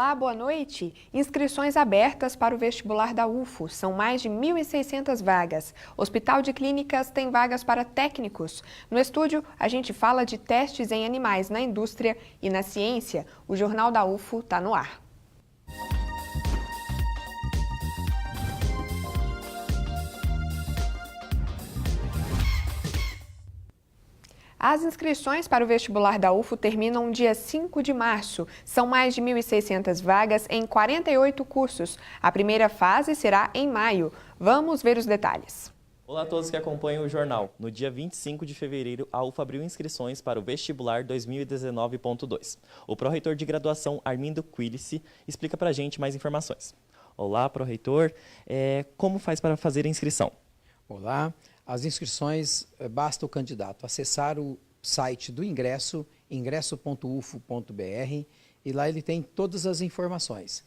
Olá, boa noite. Inscrições abertas para o vestibular da UFO. São mais de 1.600 vagas. Hospital de Clínicas tem vagas para técnicos. No estúdio, a gente fala de testes em animais na indústria e na ciência. O Jornal da UFO está no ar. As inscrições para o vestibular da UFO terminam dia 5 de março. São mais de 1.600 vagas em 48 cursos. A primeira fase será em maio. Vamos ver os detalhes. Olá a todos que acompanham o jornal. No dia 25 de fevereiro, a UFO abriu inscrições para o vestibular 2019.2. O pró-reitor de graduação, Armindo Quilici, explica para a gente mais informações. Olá, pró-reitor. Como faz para fazer a inscrição? Olá. As inscrições, basta o candidato acessar o site do ingresso, ingresso.ufo.br, e lá ele tem todas as informações.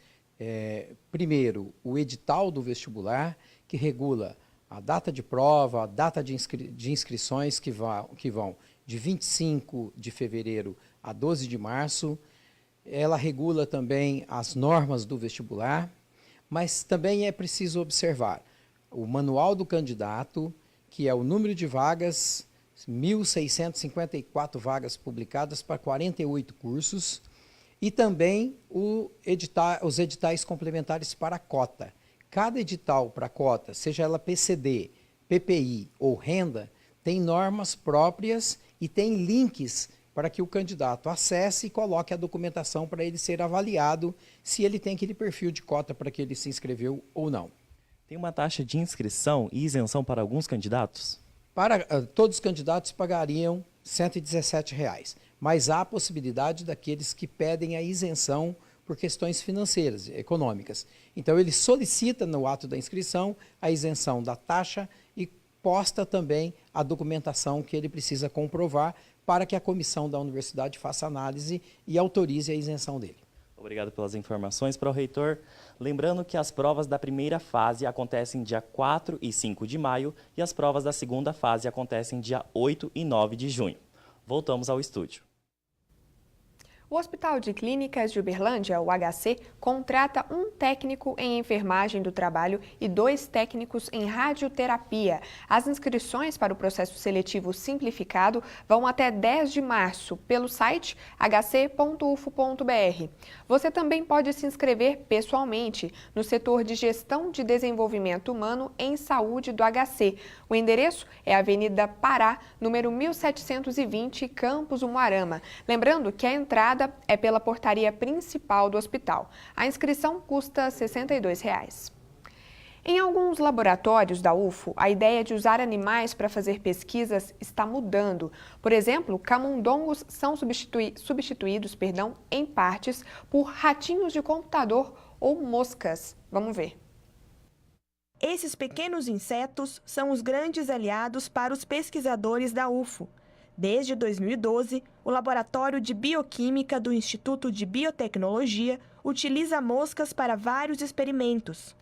Primeiro, o edital do vestibular, que regula a data de prova, a data de inscrições que vão de 25 de fevereiro a 12 de março. Ela regula também as normas do vestibular, mas também é preciso observar o manual do candidato, que é o número de vagas, 1.654 vagas publicadas para 48 cursos, e também os editais complementares para a cota. Cada edital para cota, seja ela PCD, PPI ou renda, tem normas próprias e tem links para que o candidato acesse e coloque a documentação para ele ser avaliado se ele tem aquele perfil de cota para que ele se inscreveu ou não. Tem uma taxa de inscrição e isenção para alguns candidatos? Para todos os candidatos pagariam R$ 117, mas há a possibilidade daqueles que pedem a isenção por questões financeiras, econômicas. Então ele solicita no ato da inscrição a isenção da taxa e posta também a documentação que ele precisa comprovar para que a comissão da universidade faça análise e autorize a isenção dele. Obrigado pelas informações, pró-reitor. Lembrando que as provas da primeira fase acontecem dia 4 e 5 de maio e as provas da segunda fase acontecem dia 8 e 9 de junho. Voltamos ao estúdio. O Hospital de Clínicas de Uberlândia, o HC, contrata um técnico em enfermagem do trabalho e 2 técnicos em radioterapia. As inscrições para o processo seletivo simplificado vão até 10 de março pelo site hc.ufo.br. Você também pode se inscrever pessoalmente no setor de Gestão de Desenvolvimento Humano em Saúde do HC. O endereço é a Avenida Pará, número 1720, Campos Umuarama. Lembrando que a entrada é pela portaria principal do hospital. A inscrição custa R$ 62. Em alguns laboratórios da UFO, a ideia de usar animais para fazer pesquisas está mudando. Por exemplo, camundongos são substituídos em partes por ratinhos de computador ou moscas. Vamos ver. Esses pequenos insetos são os grandes aliados para os pesquisadores da UFO. Desde 2012, o Laboratório de Bioquímica do Instituto de Biotecnologia utiliza moscas para vários experimentos.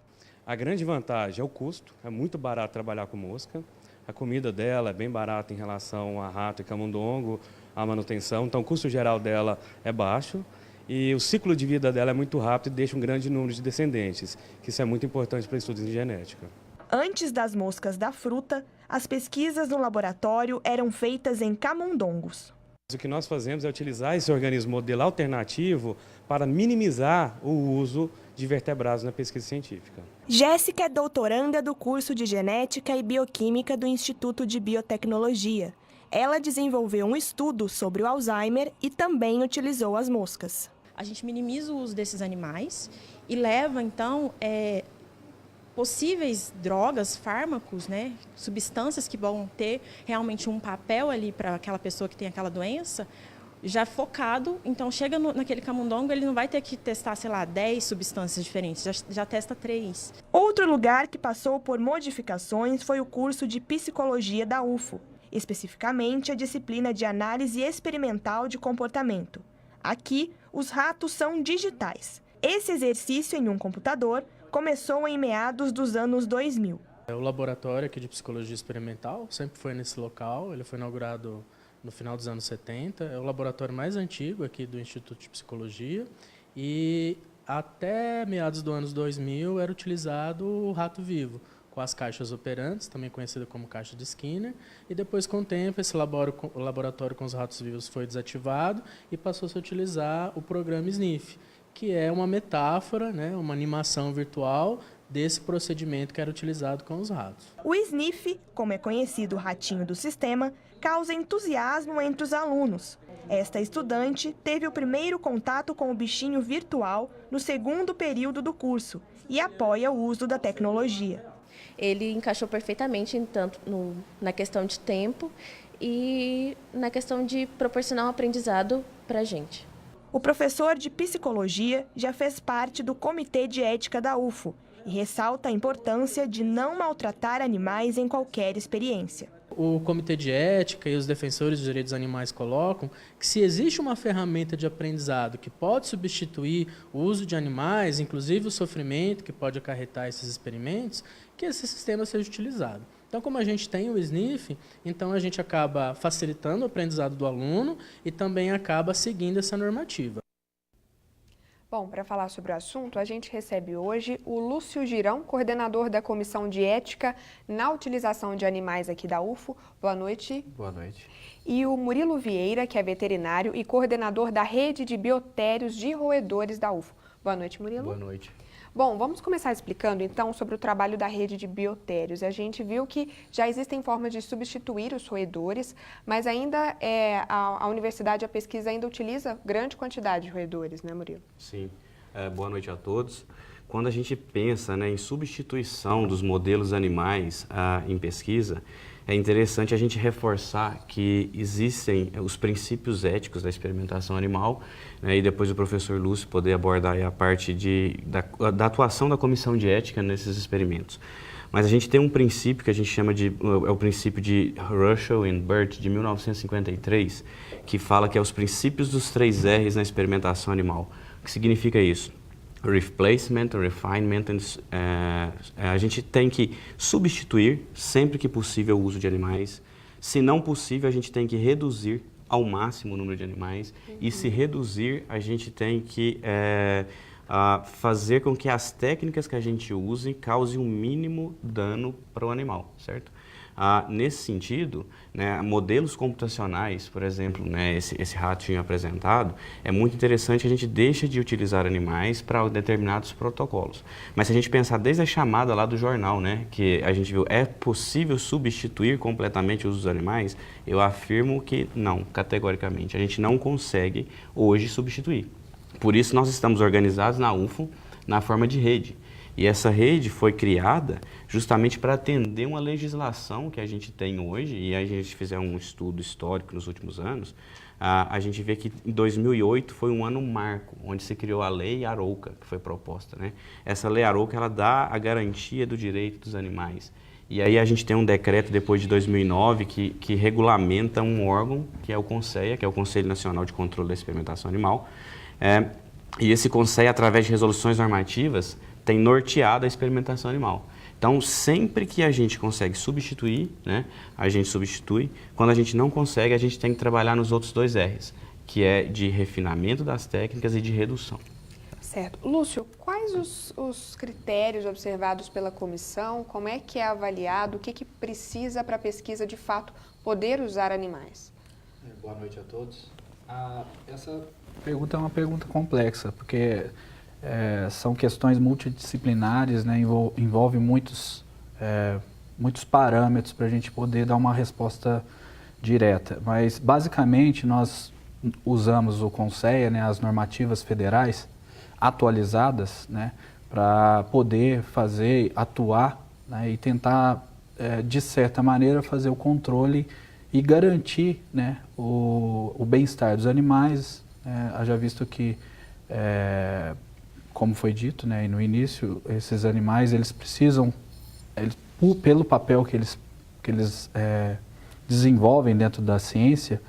A grande vantagem é o custo, é muito barato trabalhar com mosca. A comida dela é bem barata em relação a rato e camundongo, a manutenção, então o custo geral dela é baixo. E o ciclo de vida dela é muito rápido e deixa um grande número de descendentes, que isso é muito importante para estudos em genética. Antes das moscas da fruta, as pesquisas no laboratório eram feitas em camundongos. O que nós fazemos é utilizar esse organismo modelo alternativo para minimizar o uso de vertebrados na pesquisa científica. Jéssica é doutoranda do curso de Genética e Bioquímica do Instituto de Biotecnologia. Ela desenvolveu um estudo sobre o Alzheimer e também utilizou as moscas. A gente minimiza o uso desses animais e leva, então, possíveis drogas, fármacos, substâncias que vão ter realmente um papel ali para aquela pessoa que tem aquela doença, já focado. Então, chega naquele camundongo, ele não vai ter que testar, 10 substâncias diferentes, já testa 3. Outro lugar que passou por modificações foi o curso de Psicologia da UFO, especificamente a disciplina de Análise Experimental de Comportamento. Aqui, os ratos são digitais. Esse exercício em um computador começou em meados dos anos 2000. O laboratório aqui de Psicologia Experimental sempre foi nesse local, ele foi inaugurado no final dos anos 70, é o laboratório mais antigo aqui do Instituto de Psicologia e até meados do ano 2000 era utilizado o rato vivo, com as caixas operantes, também conhecida como caixa de Skinner, e depois, com o tempo, esse laboratório com os ratos vivos foi desativado e passou a se utilizar o programa SNIF, que é uma metáfora, né, uma animação virtual desse procedimento que era utilizado com os ratos. O SNIF, como é conhecido o ratinho do sistema, causa entusiasmo entre os alunos. Esta estudante teve o primeiro contato com o bichinho virtual no segundo período do curso e apoia o uso da tecnologia. Ele encaixou perfeitamente tanto na questão de tempo e na questão de proporcionar um aprendizado para a gente. O professor de psicologia já fez parte do Comitê de Ética da UFO e ressalta a importância de não maltratar animais em qualquer experiência. O Comitê de Ética e os defensores dos direitos animais colocam que se existe uma ferramenta de aprendizado que pode substituir o uso de animais, inclusive o sofrimento que pode acarretar esses experimentos, que esse sistema seja utilizado. Então, como a gente tem o SNIF, então a gente acaba facilitando o aprendizado do aluno e também acaba seguindo essa normativa. Bom, para falar sobre o assunto, a gente recebe hoje o Lúcio Girão, coordenador da Comissão de Ética na Utilização de Animais aqui da UFO. Boa noite. Boa noite. E o Murilo Vieira, que é veterinário e coordenador da Rede de Biotérios de Roedores da UFO. Boa noite, Murilo. Boa noite. Bom, vamos começar explicando então sobre o trabalho da rede de biotérios. A gente viu que já existem formas de substituir os roedores, mas ainda a universidade, a pesquisa ainda utiliza grande quantidade de roedores, né, Murilo? Sim. Boa noite a todos. Quando a gente pensa, né, em substituição dos modelos animais em pesquisa, é interessante a gente reforçar que existem os princípios éticos da experimentação animal, né, e depois o professor Lúcio poder abordar a parte da atuação da comissão de ética nesses experimentos. Mas a gente tem um princípio que a gente chama de, é o princípio de Russell e Burt, de 1953, que fala que é os princípios dos 3 R's na experimentação animal. O que significa isso? Replacement, refinement, a gente tem que substituir sempre que possível o uso de animais. Se não possível, a gente tem que reduzir ao máximo o número de animais. E se reduzir, a gente tem que fazer com que as técnicas que a gente use causem o mínimo dano para o animal, certo? Nesse sentido, né, modelos computacionais, por exemplo, né, esse ratinho apresentado, é muito interessante, a gente deixa de utilizar animais para determinados protocolos. Mas se a gente pensar desde a chamada lá do jornal, né, que a gente viu, é possível substituir completamente o uso dos animais? Eu afirmo que não, categoricamente. A gente não consegue hoje substituir. Por isso nós estamos organizados na UFO na forma de rede. E essa rede foi criada justamente para atender uma legislação que a gente tem hoje, e a gente fizer um estudo histórico nos últimos anos, a gente vê que em 2008 foi um ano marco, onde se criou a Lei Arouca, que foi proposta, né? Essa Lei Arouca, ela dá a garantia do direito dos animais. E aí a gente tem um decreto depois de 2009 que regulamenta um órgão, que é o CONSEA, que é o Conselho Nacional de Controle da Experimentação Animal. E esse CONSEA, através de resoluções normativas, tem norteado a experimentação animal. Então, sempre que a gente consegue substituir, né, a gente substitui. Quando a gente não consegue, a gente tem que trabalhar nos outros 2 R's, que é de refinamento das técnicas e de redução. Certo. Lúcio, quais os critérios observados pela comissão? Como é que é avaliado? O que precisa para a pesquisa, de fato, poder usar animais? Boa noite a todos. Essa pergunta é uma pergunta complexa, porque são questões multidisciplinares, né, envolve muitos parâmetros para a gente poder dar uma resposta direta. Mas, basicamente, nós usamos o CONSEA, né, as normativas federais atualizadas, né, para poder atuar, né, e tentar, de certa maneira, fazer o controle e garantir, né, o bem-estar dos animais. Haja visto que, como foi dito, né, no início, esses animais, eles precisam, pelo papel que eles desenvolvem dentro da ciência,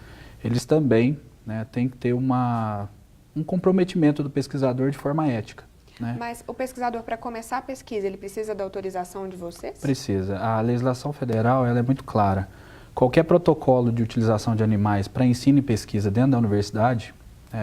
eles também, né, têm que ter um comprometimento do pesquisador de forma ética, né? Mas o pesquisador, para começar a pesquisa, ele precisa da autorização de vocês? Precisa. A legislação federal, ela é muito clara. Qualquer protocolo de utilização de animais para ensino e pesquisa dentro da universidade,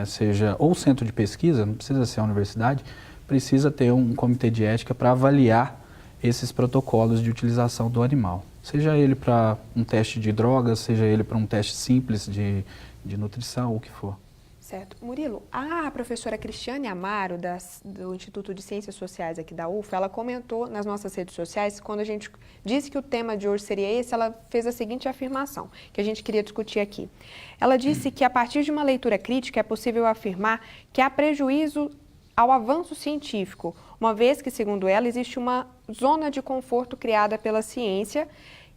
seja ou centro de pesquisa, não precisa ser a universidade, precisa ter um comitê de ética para avaliar esses protocolos de utilização do animal. Seja ele para um teste de drogas, seja ele para um teste simples de nutrição, o que for. Certo. Murilo, a professora Cristiane Amaro, do Instituto de Ciências Sociais aqui da UFA, ela comentou nas nossas redes sociais, quando a gente disse que o tema de hoje seria esse, ela fez a seguinte afirmação, que a gente queria discutir aqui. Ela disse que a partir de uma leitura crítica é possível afirmar que há prejuízo ao avanço científico, uma vez que, segundo ela, existe uma zona de conforto criada pela ciência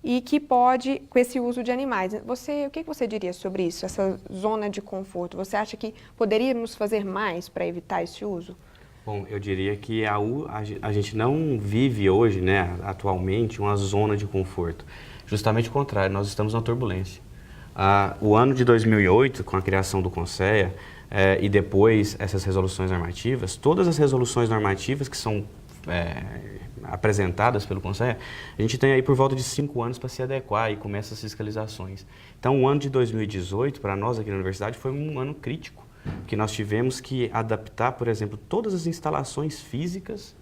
e que pode, com esse uso de animais. O que você diria sobre isso, essa zona de conforto? Você acha que poderíamos fazer mais para evitar esse uso? Bom, eu diria que a gente não vive hoje, né, atualmente, uma zona de conforto. Justamente o contrário, nós estamos na turbulência. O ano de 2008, com a criação do CONSEA, e depois essas resoluções normativas, todas as resoluções normativas que são apresentadas pelo CONSEA, a gente tem aí por volta de 5 anos para se adequar e começa as fiscalizações. Então, o ano de 2018, para nós aqui na universidade, foi um ano crítico, porque nós tivemos que adaptar, por exemplo, todas as instalações físicas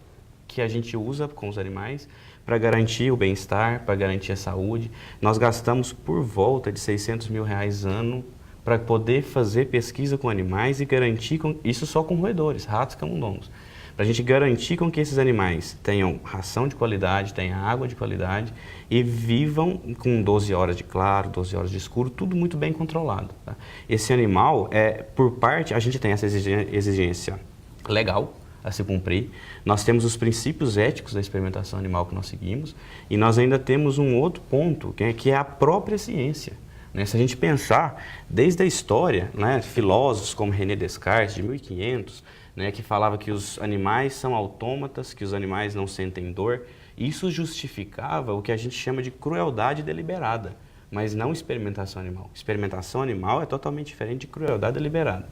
que a gente usa com os animais para garantir o bem-estar, para garantir a saúde. Nós gastamos por volta de R$600 mil ano para poder fazer pesquisa com animais e garantir, isso só com roedores, ratos, camundongos. Para a gente garantir com que esses animais tenham ração de qualidade, tenham água de qualidade e vivam com 12 horas de claro, 12 horas de escuro, tudo muito bem controlado. Tá? Esse animal, por parte, a gente tem essa exigência legal a se cumprir, nós temos os princípios éticos da experimentação animal que nós seguimos e nós ainda temos um outro ponto, que é a própria ciência. Se a gente pensar, desde a história, né, filósofos como René Descartes, de 1500, que falava que os animais são autômatas, que os animais não sentem dor, isso justificava o que a gente chama de crueldade deliberada, mas não experimentação animal. Experimentação animal é totalmente diferente de crueldade deliberada.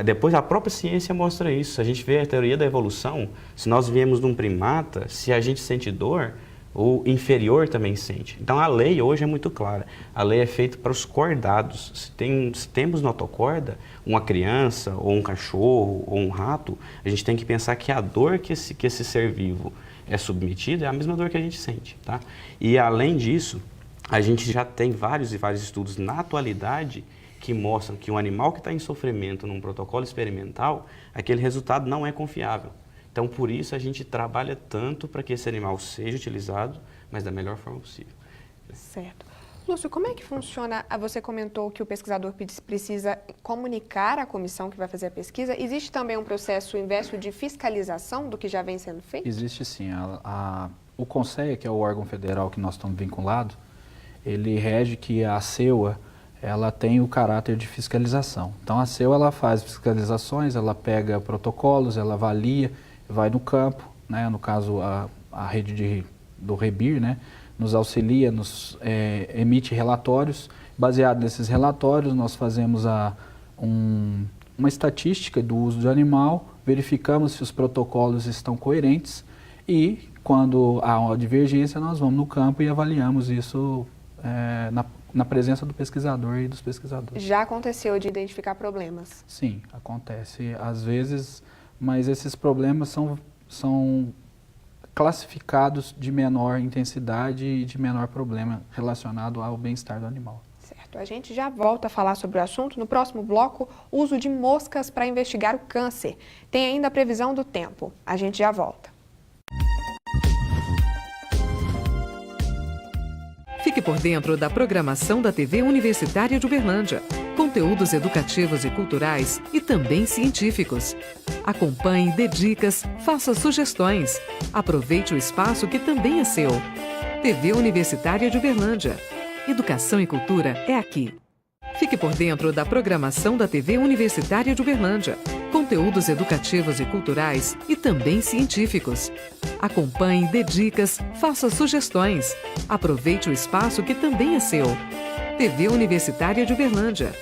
Depois a própria ciência mostra isso. A gente vê a teoria da evolução, se nós viemos de um primata, se a gente sente dor, o inferior também sente. Então a lei hoje é muito clara. A lei é feita para os cordados. Se temos na autocorda uma criança, ou um cachorro, ou um rato, a gente tem que pensar que a dor que esse ser vivo é submetido é a mesma dor que a gente sente. Tá? E além disso, a gente já tem vários e vários estudos na atualidade que mostram que um animal que está em sofrimento num protocolo experimental, aquele resultado não é confiável. Então, por isso, a gente trabalha tanto para que esse animal seja utilizado, mas da melhor forma possível. Certo. Lúcio, como é que funciona? Você comentou que o pesquisador precisa comunicar à comissão que vai fazer a pesquisa. Existe também um processo inverso de fiscalização do que já vem sendo feito? Existe sim. O CONSEA, que é o órgão federal que nós estamos vinculados, ele rege que a CEUA ela tem o caráter de fiscalização. Então, a CEUA ela faz fiscalizações, ela pega protocolos, ela avalia, vai no campo, né? No caso a rede do REBIR, né? Nos auxilia, emite relatórios. Baseado nesses relatórios, nós fazemos uma estatística do uso do animal, verificamos se os protocolos estão coerentes e, quando há uma divergência, nós vamos no campo e avaliamos isso na presença do pesquisador e dos pesquisadores. Já aconteceu de identificar problemas? Sim, acontece às vezes, mas esses problemas são classificados de menor intensidade e de menor problema relacionado ao bem-estar do animal. Certo. A gente já volta a falar sobre o assunto. No próximo bloco, uso de moscas para investigar o câncer. Tem ainda a previsão do tempo. A gente já volta. Fique por dentro da programação da TV Universitária de Uberlândia. Conteúdos educativos e culturais e também científicos. Acompanhe, dê dicas, faça sugestões. Aproveite o espaço que também é seu. TV Universitária de Uberlândia. Educação e cultura é aqui. Fique por dentro da programação da TV Universitária de Uberlândia. Conteúdos educativos e culturais e também científicos. Acompanhe, dê dicas, faça sugestões. Aproveite o espaço que também é seu. TV Universitária de Uberlândia.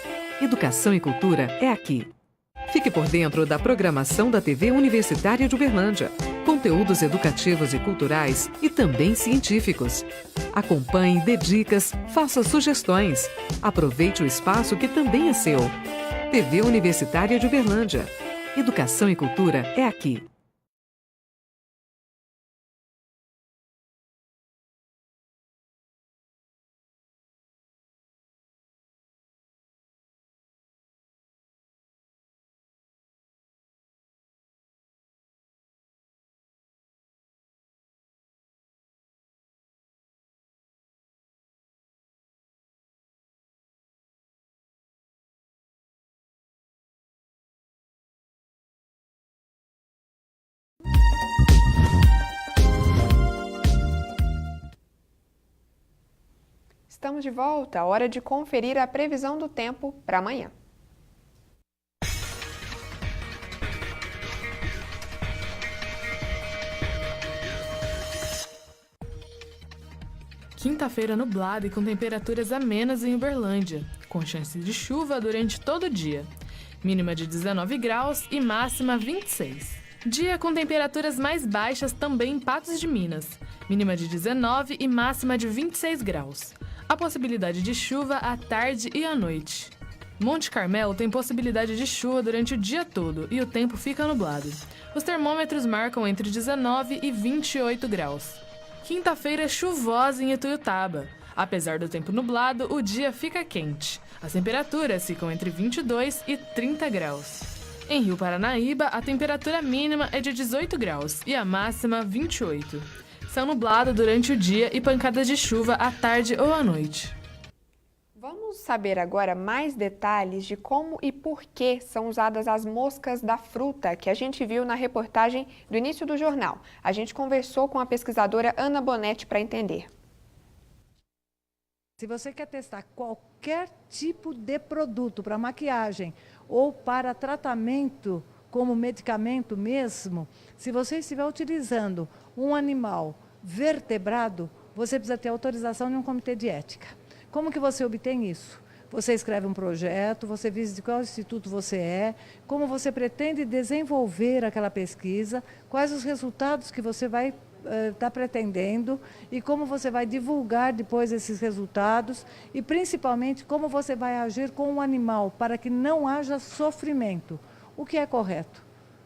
Educação e cultura é aqui. Fique por dentro da programação da TV Universitária de Uberlândia. Conteúdos educativos e culturais e também científicos. Acompanhe, dê dicas, faça sugestões. Aproveite o espaço que também é seu. TV Universitária de Uberlândia. Educação e cultura é aqui. Estamos de volta, hora de conferir a previsão do tempo para amanhã. Quinta-feira nublada e com temperaturas amenas em Uberlândia, com chance de chuva durante todo o dia. Mínima de 19 graus e máxima 26. Dia com temperaturas mais baixas também em Patos de Minas. Mínima de 19 e máxima de 26 graus. A possibilidade de chuva à tarde e à noite. Monte Carmelo tem possibilidade de chuva durante o dia todo e o tempo fica nublado. Os termômetros marcam entre 19 e 28 graus. Quinta-feira chuvosa em Ituiutaba. Apesar do tempo nublado, o dia fica quente. As temperaturas ficam entre 22 e 30 graus. Em Rio Paranaíba, a temperatura mínima é de 18 graus e a máxima 28. Céu nublado durante o dia e pancadas de chuva à tarde ou à noite. Vamos saber agora mais detalhes de como e por que são usadas as moscas da fruta que a gente viu na reportagem do início do jornal. A gente conversou com a pesquisadora Ana Bonetti para entender. Se você quer testar qualquer tipo de produto para maquiagem ou para tratamento como medicamento mesmo, se você estiver utilizando um animal vertebrado, você precisa ter autorização de um comitê de ética. Como que você obtém isso? Você escreve um projeto, você visa de qual instituto você é, como você pretende desenvolver aquela pesquisa, quais os resultados que você vai estar pretendendo e como você vai divulgar depois esses resultados e principalmente como você vai agir com o animal para que não haja sofrimento, o que é correto,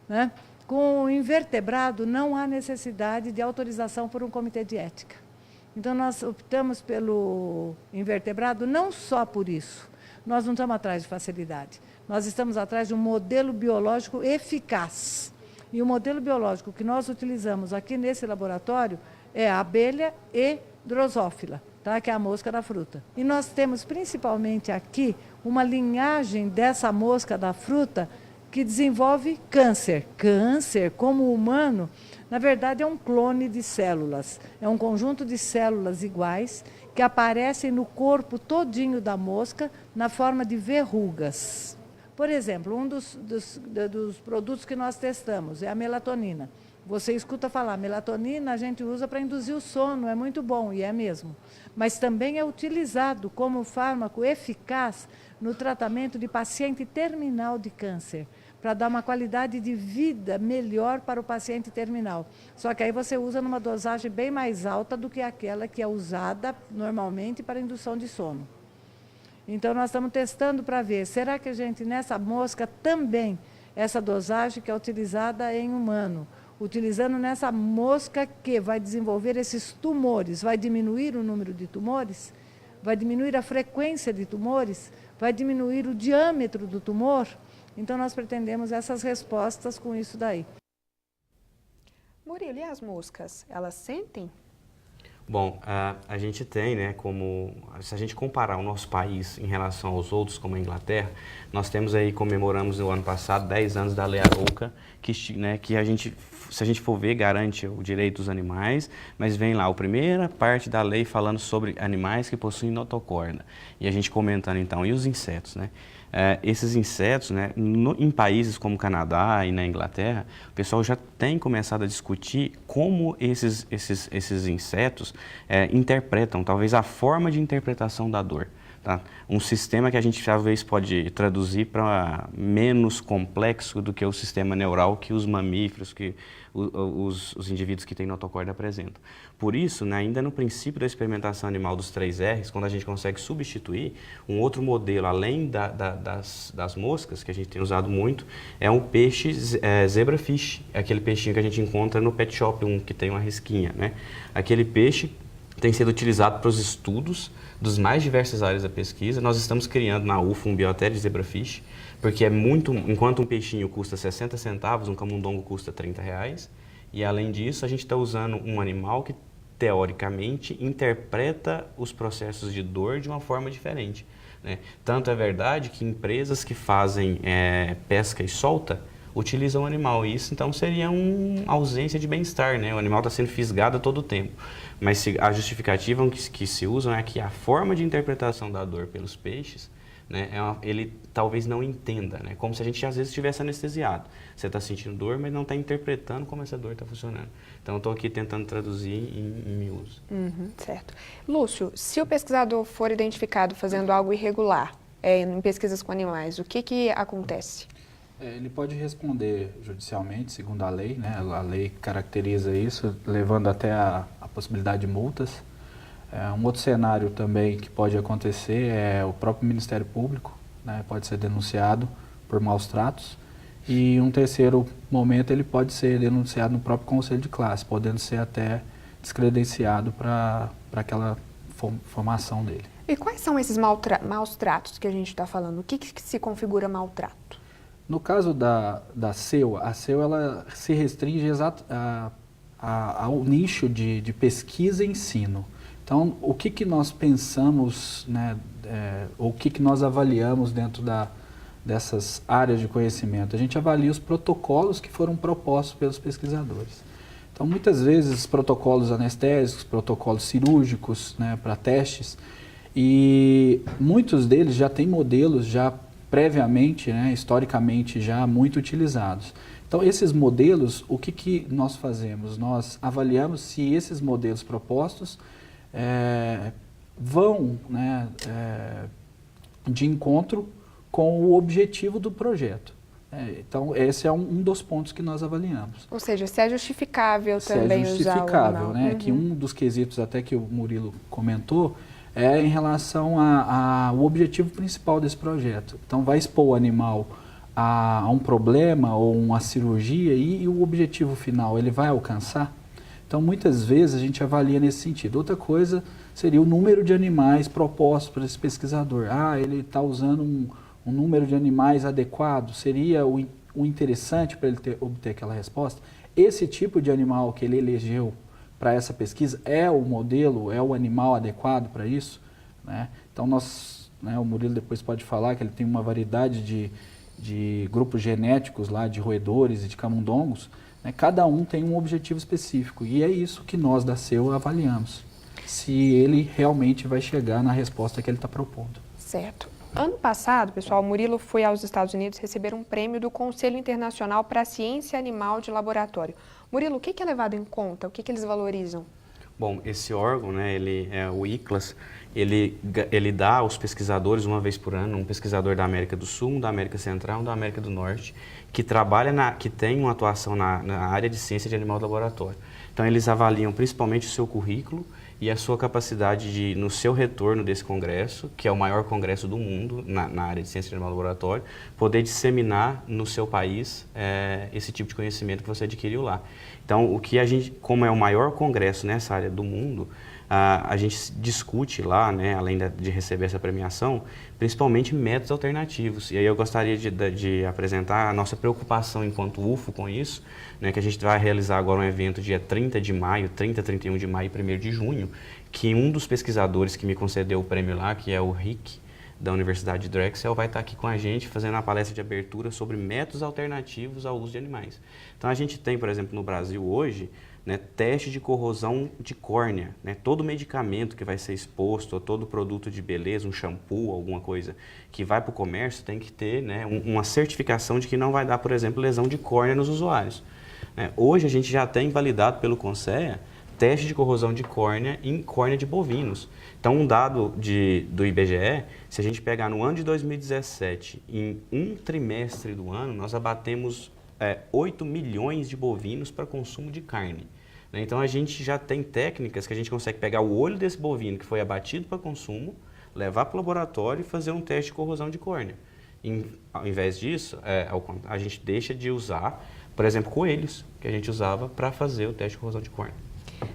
né? Com o invertebrado não há necessidade de autorização por um comitê de ética. Então nós optamos pelo invertebrado não só por isso, nós não estamos atrás de facilidade, nós estamos atrás de um modelo biológico eficaz. E o modelo biológico que nós utilizamos aqui nesse laboratório é a abelha e drosófila, tá? Que é a mosca da fruta. E nós temos principalmente aqui uma linhagem dessa mosca da fruta que desenvolve câncer. Câncer, como o humano, na verdade é um clone de células. É um conjunto de células iguais que aparecem no corpo todinho da mosca na forma de verrugas. Por exemplo, um dos produtos que nós testamos é a melatonina. Você escuta falar, melatonina a gente usa para induzir o sono, é muito bom, e é mesmo. Mas também é utilizado como fármaco eficaz no tratamento de paciente terminal de câncer, para dar uma qualidade de vida melhor para o paciente terminal. Só que aí você usa numa dosagem bem mais alta do que aquela que é usada normalmente para indução de sono. Então, nós estamos testando para ver, será que a gente, nessa mosca, também, essa dosagem que é utilizada em humano, utilizando nessa mosca que vai desenvolver esses tumores, vai diminuir o número de tumores, vai diminuir a frequência de tumores, vai diminuir o diâmetro do tumor. Então, nós pretendemos essas respostas com isso daí. Murilo, e as moscas, elas sentem? Bom, a gente tem, né, como, se a gente comparar o nosso país em relação aos outros, como a Inglaterra, nós temos aí, comemoramos no ano passado, 10 anos da Lei Arouca, que a gente, se a gente for ver, garante o direito dos animais, mas vem lá a primeira parte da lei falando sobre animais que possuem notocorda. E a gente comentando então, e os insetos, né? Esses insetos, né, em países como o Canadá e na Inglaterra, o pessoal já tem começado a discutir como esses insetos interpretam, talvez a forma de interpretação da dor. Tá? Um sistema que a gente talvez pode traduzir para menos complexo do que o sistema neural que os mamíferos, que os indivíduos que têm notocorda apresentam. Por isso, né, ainda no princípio da experimentação animal dos 3 R's, quando a gente consegue substituir um outro modelo, além das moscas, que a gente tem usado muito, é um peixe zebrafish, aquele peixinho que a gente encontra no pet shop, um que tem uma risquinha. Né? Aquele peixe tem sido utilizado para os estudos dos mais diversas áreas da pesquisa. Nós estamos criando na UFO um biotério de zebrafish, porque enquanto um peixinho custa 60 centavos, um camundongo custa R$30. E além disso, a gente está usando um animal que, teoricamente, interpreta os processos de dor de uma forma diferente. Né? Tanto é verdade que empresas que fazem pesca e solta utilizam o animal. E isso, então, seria uma ausência de bem-estar, né? O animal está sendo fisgado a todo tempo. Mas a justificativa que se usa é que a forma de interpretação da dor pelos peixes, né, ele talvez não entenda, né? Como se a gente, às vezes, estivesse anestesiado. Você está sentindo dor, mas não está interpretando como essa dor está funcionando. Então, eu estou aqui tentando traduzir em miúdos. Certo. Lúcio, se o pesquisador for identificado fazendo algo irregular em pesquisas com animais, o que acontece? Ele pode responder judicialmente, segundo a lei, né? A lei caracteriza isso, levando até a possibilidade de multas. Um outro cenário também que pode acontecer é o próprio Ministério Público, né? Pode ser denunciado por maus tratos. E um terceiro momento, ele pode ser denunciado no próprio Conselho de Classe, podendo ser até descredenciado para aquela formação dele. E quais são esses maus tratos que a gente está falando? O que se configura maltrato? No caso da CEU, a CEU ela se restringe ao nicho de pesquisa e ensino. Então, o que nós pensamos, né, ou o que nós avaliamos dentro dessas áreas de conhecimento? A gente avalia os protocolos que foram propostos pelos pesquisadores. Então, muitas vezes, protocolos anestésicos, protocolos cirúrgicos, né, para testes, e muitos deles já têm modelos já previamente, né, historicamente, já muito utilizados. Então, esses modelos, o que nós fazemos? Nós avaliamos se esses modelos propostos vão, né, de encontro com o objetivo do projeto. Então, esse é um dos pontos que nós avaliamos. Ou seja, se é justificável também usar o animal. Se é justificável, né? Que um dos quesitos até que o Murilo comentou é em relação ao objetivo principal desse projeto. Então, vai expor o animal a um problema ou uma cirurgia e o objetivo final, ele vai alcançar? Então, muitas vezes a gente avalia nesse sentido. Outra coisa seria o número de animais propostos por esse pesquisador. Ele está usando um número de animais adequado? Seria o interessante para ele obter aquela resposta? Esse tipo de animal que ele elegeu para essa pesquisa é o modelo, é o animal adequado para isso? Né? Então, o Murilo depois pode falar que ele tem uma variedade de grupos genéticos lá, de roedores e de camundongos, né? Cada um tem um objetivo específico e é isso que nós da CEU avaliamos, se ele realmente vai chegar na resposta que ele está propondo. Certo. Ano passado, pessoal, o Murilo foi aos Estados Unidos receber um prêmio do Conselho Internacional para a Ciência Animal de Laboratório. Murilo, o que é levado em conta? O que eles valorizam? Bom, esse órgão, né, o ICLAS, ele dá aos pesquisadores, uma vez por ano, um pesquisador da América do Sul, um da América Central, um da América do Norte, que que tem uma atuação na área de ciência de animal de laboratório. Então, eles avaliam principalmente o seu currículo e a sua capacidade no seu retorno desse congresso, que é o maior congresso do mundo na área de ciência de animal de laboratório, poder disseminar no seu país esse tipo de conhecimento que você adquiriu lá. Então, como é o maior congresso nessa área do mundo, a gente discute lá, né, além de receber essa premiação, principalmente métodos alternativos. E aí eu gostaria de apresentar a nossa preocupação enquanto UFO com isso, né, que a gente vai realizar agora um evento dia 30 de maio, 30, 31 de maio e 1º de junho, que um dos pesquisadores que me concedeu o prêmio lá, que é o Rick, da Universidade de Drexel, vai estar aqui com a gente fazendo uma palestra de abertura sobre métodos alternativos ao uso de animais. Então, a gente tem, por exemplo, no Brasil hoje, né, teste de corrosão de córnea. Né? Todo medicamento que vai ser exposto, ou todo produto de beleza, um shampoo, alguma coisa que vai para o comércio, tem que ter, né, uma certificação de que não vai dar, por exemplo, lesão de córnea nos usuários. Hoje, a gente já tem validado pelo CONSEA teste de corrosão de córnea em córnea de bovinos. Então, um dado do IBGE, se a gente pegar no ano de 2017, em um trimestre do ano, nós abatemos 8 milhões de bovinos para consumo de carne. Então, a gente já tem técnicas que a gente consegue pegar o olho desse bovino que foi abatido para consumo, levar para o laboratório e fazer um teste de corrosão de córnea. Ao invés disso, a gente deixa de usar, por exemplo, coelhos, que a gente usava para fazer o teste de corrosão de córnea.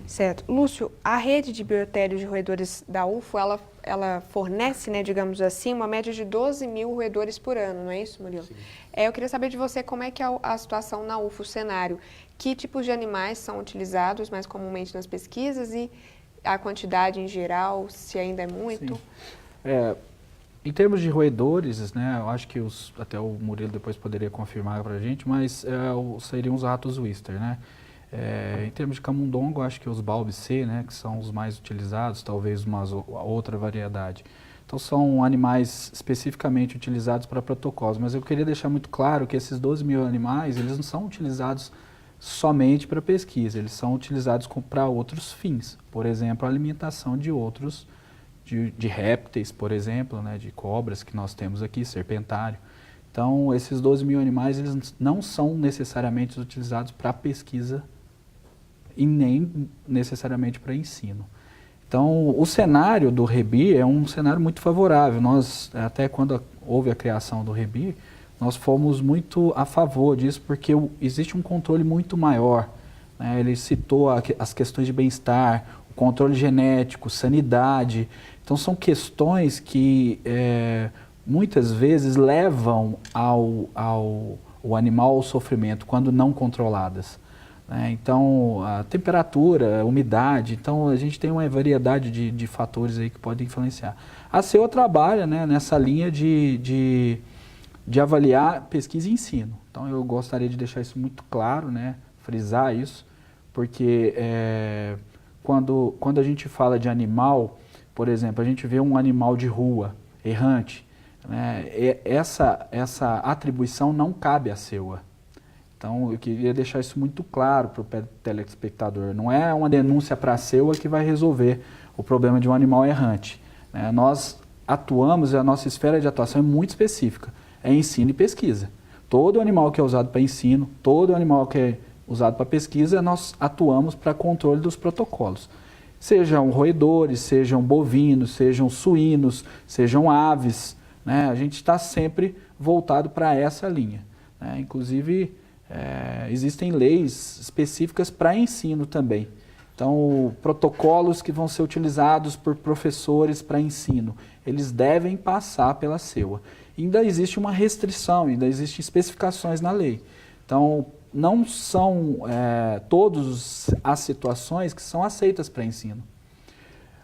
Certo. Lúcio, a rede de biotérios de roedores da UFO, ela fornece, né, digamos assim, uma média de 12 mil roedores por ano, não é isso, Murilo? Sim. Eu queria saber de você como é que é a situação na UFO, o cenário. Que tipos de animais são utilizados mais comumente nas pesquisas e a quantidade em geral, se ainda é muito? Sim. Em termos de roedores, né, eu acho que até o Murilo depois poderia confirmar para a gente, mas seriam os ratos Wistar, né? Em termos de camundongo, acho que os Balbicê, né, que são os mais utilizados, talvez uma outra variedade. Então, são animais especificamente utilizados para protocolos, mas eu queria deixar muito claro que esses 12 mil animais, eles não são utilizados somente para pesquisa, eles são utilizados para outros fins, por exemplo, a alimentação de outros, de répteis, por exemplo, né, de cobras que nós temos aqui, serpentário. Então, esses 12 mil animais, eles não são necessariamente utilizados para pesquisa e nem necessariamente para ensino. Então, o cenário do REBI é um cenário muito favorável. Nós, até quando houve a criação do REBI, nós fomos muito a favor disso, porque existe um controle muito maior, né? Ele citou as questões de bem-estar, o controle genético, sanidade. Então, são questões que muitas vezes levam o animal ao sofrimento quando não controladas. Então, a temperatura, a umidade, então a gente tem uma variedade de fatores aí que podem influenciar. A CEUA trabalha, né, nessa linha de avaliar pesquisa e ensino. Então, eu gostaria de deixar isso muito claro, né, frisar isso, porque quando a gente fala de animal, por exemplo, a gente vê um animal de rua, errante, né, essa atribuição não cabe à CEUA. Então, eu queria deixar isso muito claro para o telespectador. Não é uma denúncia para a CEUA que vai resolver o problema de um animal errante. Nós atuamos, a nossa esfera de atuação é muito específica. É ensino e pesquisa. Todo animal que é usado para ensino, todo animal que é usado para pesquisa, nós atuamos para controle dos protocolos. Sejam roedores, sejam bovinos, sejam suínos, sejam aves, né? A gente está sempre voltado para essa linha, né? Inclusive, existem leis específicas para ensino também. Então, protocolos que vão ser utilizados por professores para ensino, eles devem passar pela CEUA. Ainda existe uma restrição, ainda existem especificações na lei. Então, não são todas as situações que são aceitas para ensino.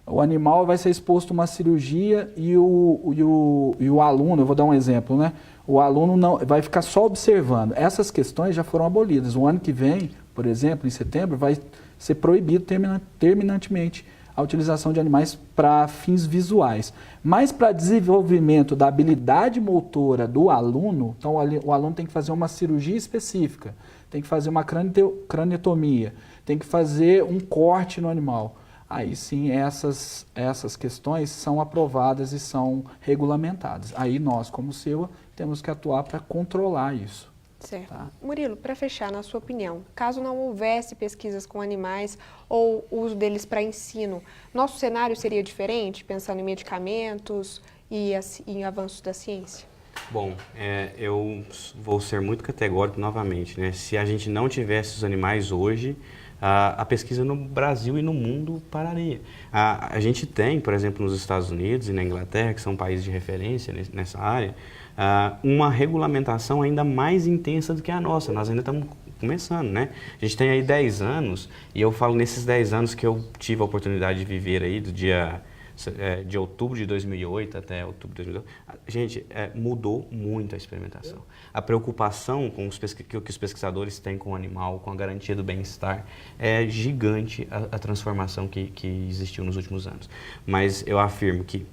O animal vai ser exposto a uma cirurgia e o aluno, eu vou dar um exemplo, né? O aluno não vai ficar só observando. Essas questões já foram abolidas. O ano que vem, por exemplo, em setembro, vai ser proibido terminantemente a utilização de animais para fins visuais. Mas para desenvolvimento da habilidade motora do aluno, então o aluno tem que fazer uma cirurgia específica, tem que fazer uma craniotomia, tem que fazer um corte no animal. Aí sim, essas questões são aprovadas e são regulamentadas. Aí nós, como CEUA, temos que atuar para controlar isso. Certo. Tá? Murilo, para fechar, na sua opinião, caso não houvesse pesquisas com animais ou uso deles para ensino, nosso cenário seria diferente, pensando em medicamentos e em avanços da ciência? Bom, eu vou ser muito categórico novamente, né? Se a gente não tivesse os animais hoje, a pesquisa no Brasil e no mundo pararia. A gente tem, por exemplo, nos Estados Unidos e na Inglaterra, que são países de referência nessa área, uma regulamentação ainda mais intensa do que a nossa. Nós ainda estamos começando, né? A gente tem aí 10 anos, e eu falo nesses 10 anos que eu tive a oportunidade de viver aí, de outubro de 2008 até outubro de 2012, gente, mudou muito a experimentação. A preocupação que os pesquisadores têm com o animal, com a garantia do bem-estar, é gigante a transformação que existiu nos últimos anos. Mas eu afirmo que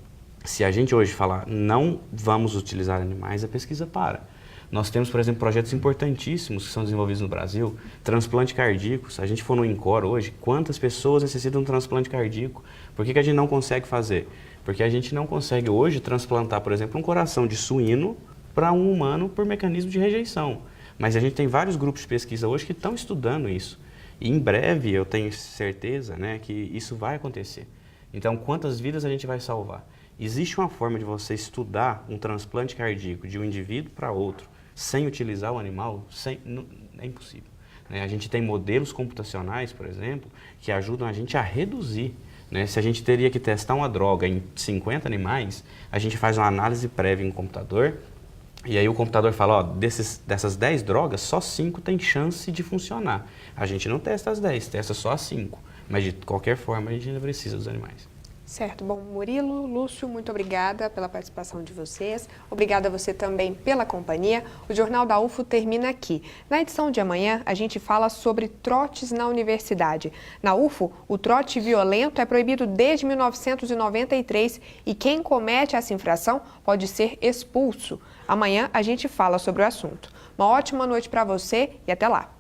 se a gente hoje falar não vamos utilizar animais, a pesquisa para. Nós temos, por exemplo, projetos importantíssimos que são desenvolvidos no Brasil, transplante cardíaco. Se a gente for no INCOR hoje, quantas pessoas necessitam de um transplante cardíaco? Por que a gente não consegue fazer? Porque a gente não consegue hoje transplantar, por exemplo, um coração de suíno para um humano por mecanismo de rejeição. Mas a gente tem vários grupos de pesquisa hoje que estão estudando isso. E em breve, eu tenho certeza, né, que isso vai acontecer. Então, quantas vidas a gente vai salvar? Existe uma forma de você estudar um transplante cardíaco de um indivíduo para outro, sem utilizar o animal? É impossível. Né? A gente tem modelos computacionais, por exemplo, que ajudam a gente a reduzir. Né? Se a gente teria que testar uma droga em 50 animais, a gente faz uma análise prévia em um computador, e aí o computador fala, ó, dessas 10 drogas, só 5 tem chance de funcionar. A gente não testa as 10, testa só as 5. Mas de qualquer forma, a gente ainda precisa dos animais. Certo. Bom, Murilo, Lúcio, muito obrigada pela participação de vocês. Obrigada a você também pela companhia. O Jornal da UFO termina aqui. Na edição de amanhã, a gente fala sobre trotes na universidade. Na UFO, o trote violento é proibido desde 1993 e quem comete essa infração pode ser expulso. Amanhã a gente fala sobre o assunto. Uma ótima noite para você e até lá.